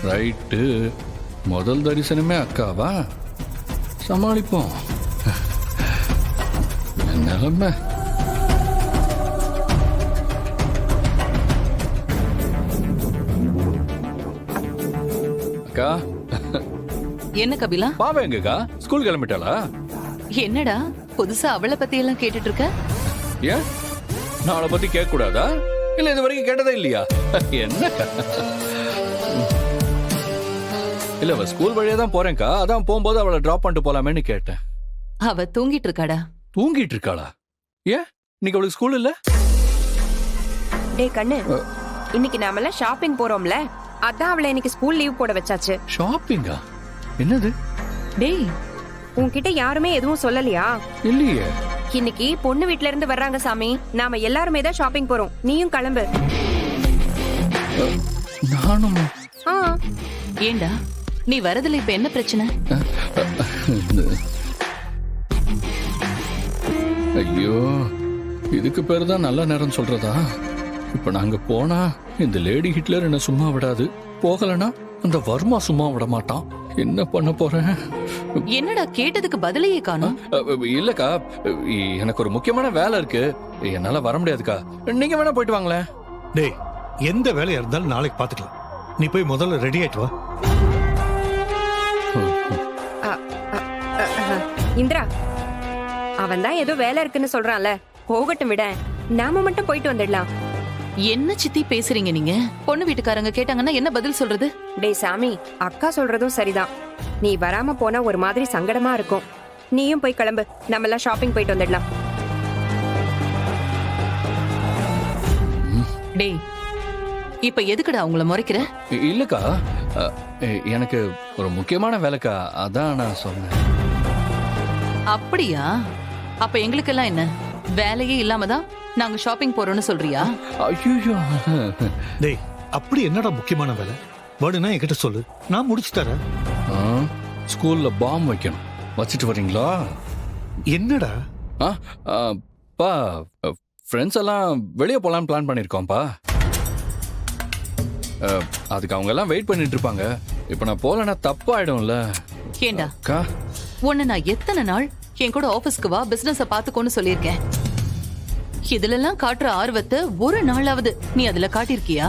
Right. முதல் தரிசனமே அக்காவா? சமாளிப்போம். என் நிலைமை அக்கா. என்ன கபிலா? பாவ எங்கக்கா? ஸ்கூல் கிளம்பிட்டாளா? என்னடா புதுசா அவளை பத்தி எல்லாம் கேட்டுட்டு இருக்க? ஏன் நான் அவளை பத்தி கேட்க கூடாதா? இல்ல இது வரைக்கும் கேட்டதே இல்லையா? என்ன இல்ல அவ ஸ்கூல் வழியா தான் போறேன்க்கா. அதான் போகும்போது அவளை டிராப் பண்ணிட்டு போலாமேன்னு கேட்டேன். அவ தூங்கிட்டு இருக்காடா. தூங்கிட்டு இருக்காளா? ஏன் இன்னைக்கு அவளுக்கு ஸ்கூல் இல்ல? டேய் கண்ணு, இன்னைக்கு நாமெல்லாம் ஷாப்பிங் போறோம்ல, அதான் அவளை இன்னைக்கு ஸ்கூல் லீவ் போட வச்சாச்சு. ஷாப்பிங்கா? என்னது? டேய் உன்கிட்ட யாருமே எதுவும் சொல்லலையா? இல்லையே. இன்னைக்கு பொண்ணு வீட்ல இருந்து வர்றாங்க சாமி. நாம எல்லாருமே தான் ஷாப்பிங் போறோம். நீயும் கிளம்பு. நானும். ஆ ஏண்டா நீ வரதுல இப்ப என்ன பிரச்சனை? ஐயோ, இதுக்கு பேரு தான் நல்ல நேரம் சொல்றதா? இப்ப நாங்க போனா இந்த லேடி ஹிட்லர் என்ன சும்மா விடாது. போகலனா அந்த வர்மா சும்மா விட மாட்டான். என்ன பண்ண போறேன்? என்னடா கேட்டதுக்கு பதிலையே காணோம். இல்லக்கா, எனக்கு ஒரு முக்கியமான வேலை இருக்கு. என்னால வர முடியாதுக்கா. நீங்க வேணா போயிட்டு வாங்களேன். டேய், எந்த வேலையா இருந்தாலும் நாளைக்கு பாத்துக்கலாம். நீ போய் முதல்ல ரெடி ஆயிட்டு வா. இந்திரா, அவன் தான் ஏதோ வேலை இருக்குன்னு சொல்றான்ல, போகட்டும் விட. நாம மட்டும் போயிட்டு வந்துடலாம். என்ன சித்தி பேசுறீங்க நீங்க? பொண்ணு வீட்டுக்காரங்க கேட்டாங்கன்னா என்ன பதில் சொல்றது? டேய் சாமி, அக்கா சொல்றதும் சரிதான். நீ வராம போனா ஒரு மாதிரி சங்கடமா இருக்கும். நீயும் போய் கிளம்பு. நம்ம எல்லாம் ஷாப்பிங் போயிட்டு வந்துடலாம். டேய் இப்ப எதுக்குடா அவங்கள முறைக்கிற? இல்லக்கா, எனக்கு ஒரு முக்கியமான வேலைக்கா. அதான் நான் சொன்னேன். அப்படியா? அப்ப எங்களுக்கெல்லாம் என்ன வேலையே இல்லாமதான் நாங்க ஷாப்பிங் போறோம்னு சொல்றியா? ஐயோ, டேய், அப்படி என்னடா முக்கியமான வேலை? வேணும்னா என்கிட்ட சொல்லு, நான் முடிச்சு தரேன். ஸ்கூல்ல பாம் வைக்கணும். வச்சுட்டு வரீங்களா? என்னடா? பா, ஃப்ரெண்ட்ஸ் எல்லாம் வெளியே போலான்னு பிளான் பண்ணிருக்கோம்ப்பா. அதுக்கு அவங்க எல்லாம் வெயிட் பண்ணிட்டு இருப்பாங்க. இப்ப நான் போலன்னா தப்பாயிடும்ல. ஏண்டா அக்கா, உன்னை நான் எத்தனை நாள் என் கூட ஆபீஸ்க்கு வா, பிசினஸ பாத்துக்கோன்னு சொல்லியிருக்கேன். இதுல எல்லாம் காட்டுற ஆர்வத்தை ஒரு நாளாவது நீ அதுல காட்டியிருக்கியா?